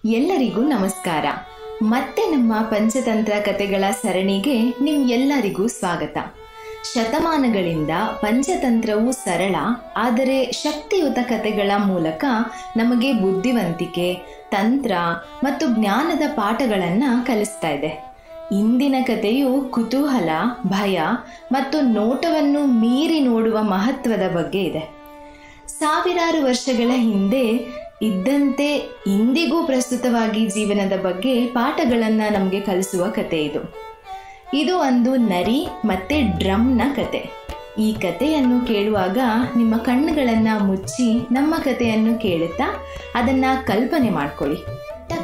ಎಲ್ಲರಿಗೂ ನಮಸ್ಕಾರ. ಮತ್ತೆ ನಮ್ಮ ಪಂಚತಂತ್ರ ಕಥೆಗಳ ಸರಣಿಗೆ ನಿಮ್ಗೆಲ್ಲರಿಗೂ ಸ್ವಾಗತ. ಶತಮಾನಗಳಿಂದ ಪಂಚತಂತ್ರವು ಸರಳ ಆದರೆ ಶಕ್ತಿಯುತ ಕಥೆಗಳ ಮೂಲಕ ನಮಗೆ ಬುದ್ಧಿವಂತಿಕೆ, ತಂತ್ರ ಮತ್ತು ಜ್ಞಾನದ ಪಾಠಗಳನ್ನು ಕಲಿಸ್ತಾ ಇದೆ. ಇಂದಿನ ಕಥೆಯು ಕುತೂಹಲ, ಭಯ ಮತ್ತು ನೋಟವನ್ನು ಮೀರಿ ನೋಡುವ ಮಹತ್ವದ ಬಗ್ಗೆ ಇದೆ. ಸಾವಿರಾರು ವರ್ಷಗಳ ಹಿಂದೆ ಇದ್ದಂತೆ ಇಂದಿಗೂ ಪ್ರಸ್ತುತವಾಗಿ ಜೀವನದ ಬಗ್ಗೆ ಪಾಠಗಳನ್ನು ನಮಗೆ ಕಲಿಸುವ ಕತೆ ಇದು. ಇದು ಒಂದು ನರಿ ಮತ್ತು ಡ್ರಮ್ನ ಕತೆ. ಈ ಕತೆಯನ್ನು ಕೇಳುವಾಗ ನಿಮ್ಮ ಕಣ್ಣುಗಳನ್ನು ಮುಚ್ಚಿ ನಮ್ಮ ಕತೆಯನ್ನು ಕೇಳುತ್ತಾ ಅದನ್ನು ಕಲ್ಪನೆ ಮಾಡ್ಕೊಳ್ಳಿ.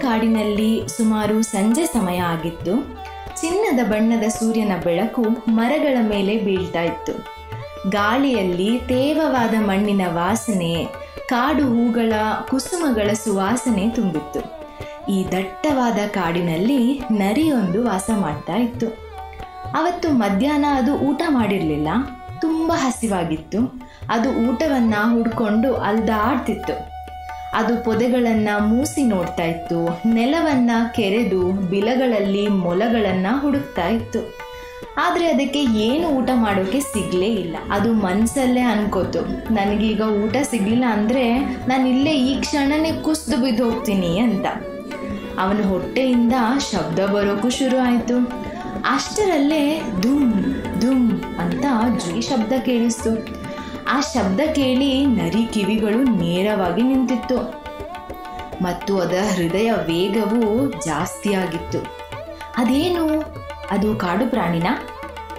ಕಾಡಿನಲ್ಲಿ ಸುಮಾರು ಸಂಜೆ ಸಮಯ ಆಗಿತ್ತು. ಚಿನ್ನದ ಬಣ್ಣದ ಸೂರ್ಯನ ಬೆಳಕು ಮರಗಳ ಮೇಲೆ ಬೀಳ್ತಾ ಇತ್ತು. ಗಾಳಿಯಲ್ಲಿ ತೇವವಾದ ಮಣ್ಣಿನ ವಾಸನೆ, ಕಾಡು ಹೂಗಳ ಕುಸುಮಗಳ ಸುವಾಸನೆ ತುಂಬಿತ್ತು. ಈ ದಟ್ಟವಾದ ಕಾಡಿನಲ್ಲಿ ನರಿಯೊಂದು ವಾಸ ಮಾಡ್ತಾ ಇತ್ತು. ಅವತ್ತು ಮಧ್ಯಾಹ್ನ ಅದು ಊಟ ಮಾಡಿರಲಿಲ್ಲ. ತುಂಬ ಹಸಿವಾಗಿತ್ತು. ಅದು ಊಟವನ್ನು ಹುಡ್ಕೊಂಡು ಅಲ್ದಾಡ್ತಿತ್ತು. ಅದು ಪೊದೆಗಳನ್ನು ಮೂಸಿ ನೋಡ್ತಾ ಇತ್ತು. ನೆಲವನ್ನು ಕೆರೆದು ಬಿಲಗಳಲ್ಲಿ ಮೊಲಗಳನ್ನು ಹುಡುಕ್ತಾ ಇತ್ತು. ಆದರೆ ಅದಕ್ಕೆ ಏನು ಊಟ ಮಾಡೋಕ್ಕೆ ಸಿಗಲೇ ಇಲ್ಲ. ಅದು ಮನಸ್ಸಲ್ಲೇ ಅನ್ಕೋತು, ನನಗೀಗ ಊಟ ಸಿಗಲಿಲ್ಲ ಅಂದರೆ ನಾನು ಇಲ್ಲೇ ಈ ಕ್ಷಣನೇ ಕುಸಿದು ಬಿದ್ದು ಹೋಗ್ತೀನಿ ಅಂತ. ಅವನ ಹೊಟ್ಟೆಯಿಂದ ಶಬ್ದ ಬರೋಕ್ಕೂ ಶುರು ಆಯಿತು. ಅಷ್ಟರಲ್ಲೇ ಧುಮ್ ಧುಮ್ ಅಂತ ಜುಯಿ ಶಬ್ದ ಕೇಳಿಸ್ತು. ಆ ಶಬ್ದ ಕೇಳಿ ನರಿ ಕಿವಿಗಳು ನೇರವಾಗಿ ನಿಂತಿತ್ತು ಮತ್ತು ಅದರ ಹೃದಯ ವೇಗವು ಜಾಸ್ತಿ ಆಗಿತ್ತು. ಅದೇನು? ಅದು ಕಾಡು ಪ್ರಾಣಿನ?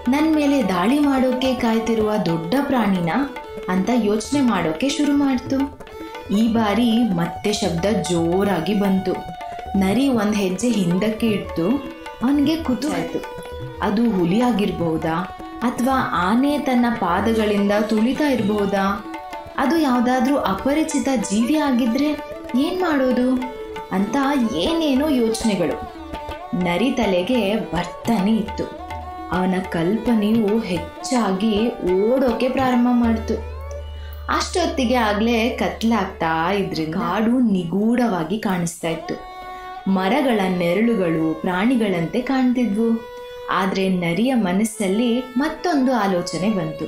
ನನ್ನ ಮೇಲೆ ದಾಳಿ ಮಾಡೋಕ್ಕೆ ಕಾಯ್ತಿರುವ ದೊಡ್ಡ ಪ್ರಾಣಿನ ಅಂತ ಯೋಚನೆ ಮಾಡೋಕ್ಕೆ ಶುರು ಮಾಡ್ತು. ಈ ಬಾರಿ ಮತ್ತೆ ಶಬ್ದ ಜೋರಾಗಿ ಬಂತು. ನರಿ ಒಂದು ಹೆಜ್ಜೆ ಹಿಂದಕ್ಕೆ ಇಟ್ಟು ಅವನಿಗೆ ಕುತೂಹಲ. ಅದು ಹುಲಿಯಾಗಿರ್ಬಹುದಾ ಅಥವಾ ಆನೆ ತನ್ನ ಪಾದಗಳಿಂದ ತುಳಿತಾ ಇರಬಹುದಾ? ಅದು ಯಾವುದಾದ್ರೂ ಅಪರಿಚಿತ ಜೀವಿ ಆಗಿದ್ರೆ ಏನು ಮಾಡೋದು ಅಂತ ಏನೇನೋ ಯೋಚನೆಗಳು ನರಿ ತಲೆಗೆ ಬರ್ತಾನೆ ಇತ್ತು. ಅವನ ಕಲ್ಪನೆಯು ಹೆಚ್ಚಾಗಿ ಓಡೋಕೆ ಪ್ರಾರಂಭ ಮಾಡ್ತು. ಅಷ್ಟೊತ್ತಿಗೆ ಆಗಲೇ ಕತ್ಲಾಗ್ತಾ ಇದ್ರೆ ಕಾಡು ನಿಗೂಢವಾಗಿ ಕಾಣಿಸ್ತಾ ಇತ್ತು. ಮರಗಳ ನೆರಳುಗಳು ಪ್ರಾಣಿಗಳಂತೆ ಕಾಣ್ತಿದ್ವು. ಆದರೆ ನರಿಯ ಮನಸ್ಸಲ್ಲಿ ಮತ್ತೊಂದು ಆಲೋಚನೆ ಬಂತು.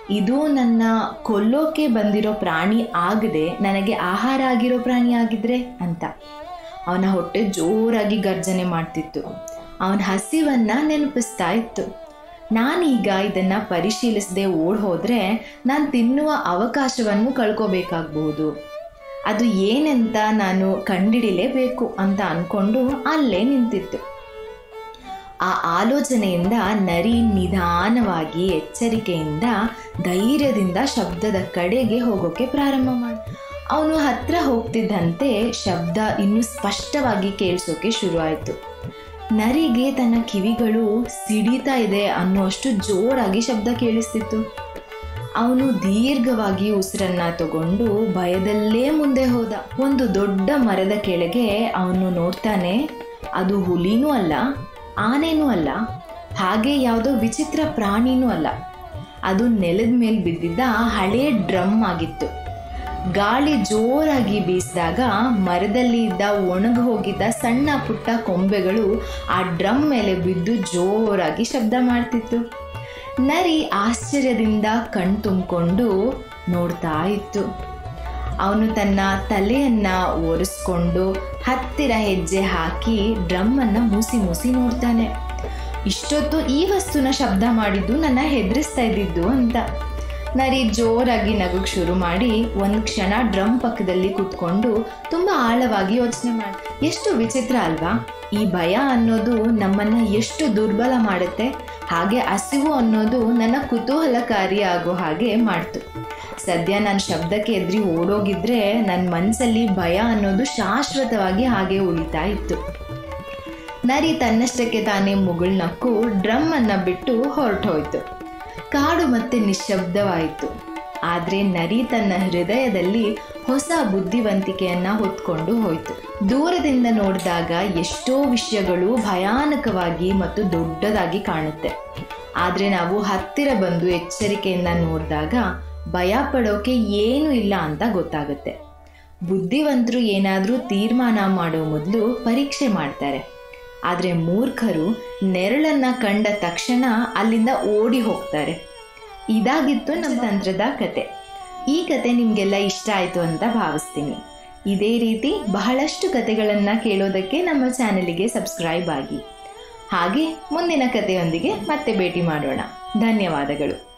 ಇದು ನನ್ನ ಕೊಲ್ಲೋಕೆ ಬಂದಿರೋ ಪ್ರಾಣಿ ಆಗದೆ ನನಗೆ ಆಹಾರ ಆಗಿರೋ ಪ್ರಾಣಿ ಆಗಿದ್ರೆ ಅಂತ. ಅವನ ಹೊಟ್ಟೆ ಜೋರಾಗಿ ಗರ್ಜನೆ ಮಾಡ್ತಿತ್ತು. ಅವನ ಹಸಿವನ್ನು ನೆನಪಿಸ್ತಾ ಇತ್ತು. ನಾನೀಗ ಇದನ್ನು ಪರಿಶೀಲಿಸದೆ ಓಡ್ ಹೋದರೆ ನಾನು ತಿನ್ನುವ ಅವಕಾಶವನ್ನು ಕಳ್ಕೋಬೇಕಾಗಬಹುದು. ಅದು ಏನಂತ ನಾನು ಕಂಡಿಡಿಲೇಬೇಕು ಅಂತ ಅಂದ್ಕೊಂಡು ಅಲ್ಲೇ ನಿಂತಿತ್ತು. ಆ ಆಲೋಚನೆಯಿಂದ ನರಿ ನಿಧಾನವಾಗಿ ಎಚ್ಚರಿಕೆಯಿಂದ ಧೈರ್ಯದಿಂದ ಶಬ್ದದ ಕಡೆಗೆ ಹೋಗೋಕ್ಕೆ ಪ್ರಾರಂಭ ಮಾಡಿ. ಅವನು ಹತ್ರ ಹೋಗ್ತಿದ್ದಂತೆ ಶಬ್ದ ಇನ್ನೂ ಸ್ಪಷ್ಟವಾಗಿ ಕೇಳಿಸೋಕೆ ಶುರುವಾಯಿತು. ನರಿಗೆ ತನ್ನ ಕಿವಿಗಳು ಸಿಡಿತಾ ಇದೆ ಅನ್ನುವಷ್ಟು ಜೋರಾಗಿ ಶಬ್ದ ಕೇಳಿಸ್ತಿತ್ತು. ಅವನು ದೀರ್ಘವಾಗಿ ಉಸಿರನ್ನು ತಗೊಂಡು ಭಯದಲ್ಲೇ ಮುಂದೆ ಹೋದ. ಒಂದು ದೊಡ್ಡ ಮರದ ಕೆಳಗೆ ಅವನು ನೋಡ್ತಾನೆ. ಅದು ಹುಲಿನೂ ಅಲ್ಲ, ಆನೆನೂ ಅಲ್ಲ, ಹಾಗೆ ಯಾವುದೋ ವಿಚಿತ್ರ ಪ್ರಾಣಿನೂ ಅಲ್ಲ. ಅದು ನೆಲದ ಮೇಲೆ ಬಿದ್ದಿದ್ದ ಹಳೆಯ ಡ್ರಮ್ ಆಗಿತ್ತು. ಗಾಳಿ ಜೋರಾಗಿ ಬೀಸಿದಾಗ ಮರದಲ್ಲಿ ಇದ್ದ ಒಣಗಿ ಹೋಗಿದ್ದ ಸಣ್ಣ ಪುಟ್ಟ ಕೊಂಬೆಗಳು ಆ ಡ್ರಮ್ ಮೇಲೆ ಬಿದ್ದು ಜೋರಾಗಿ ಶಬ್ದ ಮಾಡ್ತಿತ್ತು. ನರಿ ಆಶ್ಚರ್ಯದಿಂದ ಕಣ್ ತುಂಬಿಕೊಂಡು ನೋಡ್ತಾ ಇತ್ತು. ಅವನು ತನ್ನ ತಲೆಯನ್ನು ಒರೆಸ್ಕೊಂಡು ಹತ್ತಿರ ಹೆಜ್ಜೆ ಹಾಕಿ ಡ್ರಮ್ಮನ್ನು ಮೂಸಿ ಮೂಸಿ ನೋಡ್ತಾನೆ. ಇಷ್ಟೊತ್ತು ಈ ವಸ್ತುನ ಶಬ್ದ ಮಾಡಿದ್ದು ನನ್ನ ಹೆದರಿಸ್ತಾ ಇದ್ದಿದ್ದು ಅಂತ. ನರಿ ಜೋರಾಗಿ ನಗಕ್ಕೆ ಶುರು ಮಾಡಿ ಒಂದು ಕ್ಷಣ ಡ್ರಮ್ ಪಕ್ಕದಲ್ಲಿ ಕೂತ್ಕೊಂಡು ತುಂಬ ಆಳವಾಗಿ ಯೋಚನೆ ಮಾಡಿ, ಎಷ್ಟು ವಿಚಿತ್ರ ಅಲ್ವಾ? ಈ ಭಯ ಅನ್ನೋದು ನಮ್ಮನ್ನು ಎಷ್ಟು ದುರ್ಬಲ ಮಾಡುತ್ತೆ, ಹಾಗೆ ಹಸಿವು ಅನ್ನೋದು ನನ್ನ ಕುತೂಹಲಕಾರಿ ಆಗೋ ಹಾಗೆ ಮಾಡ್ತು. ಸದ್ಯ ನಾನು ಶಬ್ದಕ್ಕೆ ಎದ್ರಿ ಓಡೋಗಿದ್ರೆ ನನ್ನ ಮನಸ್ಸಲ್ಲಿ ಭಯ ಅನ್ನೋದು ಶಾಶ್ವತವಾಗಿ ಹಾಗೆ ಉಳಿತಾ ಇತ್ತು. ನರಿ ತನ್ನಷ್ಟಕ್ಕೆ ತಾನೇ ಮುಗುಳ್ನಕ್ಕು ಡ್ರಮ್ಮನ್ನು ಬಿಟ್ಟು ಹೊರಟೋಯ್ತು. ಕಾಡು ಮತ್ತೆ ನಿಶ್ಶಬ್ದವಾಯಿತು. ಆದರೆ ನರಿ ತನ್ನ ಹೃದಯದಲ್ಲಿ ಹೊಸ ಬುದ್ಧಿವಂತಿಕೆಯನ್ನು ಹೊತ್ಕೊಂಡು ಹೋಯಿತು. ದೂರದಿಂದ ನೋಡಿದಾಗ ಎಷ್ಟೋ ವಿಷಯಗಳು ಭಯಾನಕವಾಗಿ ಮತ್ತು ದೊಡ್ಡದಾಗಿ ಕಾಣುತ್ತೆ. ಆದರೆ ನಾವು ಹತ್ತಿರ ಬಂದು ಎಚ್ಚರಿಕೆಯಿಂದ ನೋಡಿದಾಗ ಭಯ ಪಡೋಕೆ ಏನೂ ಇಲ್ಲ ಅಂತ ಗೊತ್ತಾಗುತ್ತೆ. ಬುದ್ಧಿವಂತರು ಏನಾದರೂ ತೀರ್ಮಾನ ಮಾಡೋ ಮೊದಲು ಪರೀಕ್ಷೆ ಮಾಡ್ತಾರೆ. ಆದರೆ ಮೂರ್ಖರು ನೆರಳನ್ನು ಕಂಡ ತಕ್ಷಣ ಅಲ್ಲಿಂದ ಓಡಿ ಹೋಗ್ತಾರೆ. ಇದಾಗಿತ್ತು ನಮ್ಮ ತಂತ್ರದ ಕತೆ. ಈ ಕತೆ ನಿಮಗೆಲ್ಲ ಇಷ್ಟ ಆಯಿತು ಅಂತ ಭಾವಿಸ್ತೀನಿ. ಇದೇ ರೀತಿ ಬಹಳಷ್ಟು ಕತೆಗಳನ್ನು ಕೇಳೋದಕ್ಕೆ ನಮ್ಮ ಚಾನೆಲಿಗೆ ಸಬ್ಸ್ಕ್ರೈಬ್ ಆಗಿ. ಹಾಗೆ ಮುಂದಿನ ಕತೆಯೊಂದಿಗೆ ಮತ್ತೆ ಭೇಟಿ ಮಾಡೋಣ. ಧನ್ಯವಾದಗಳು.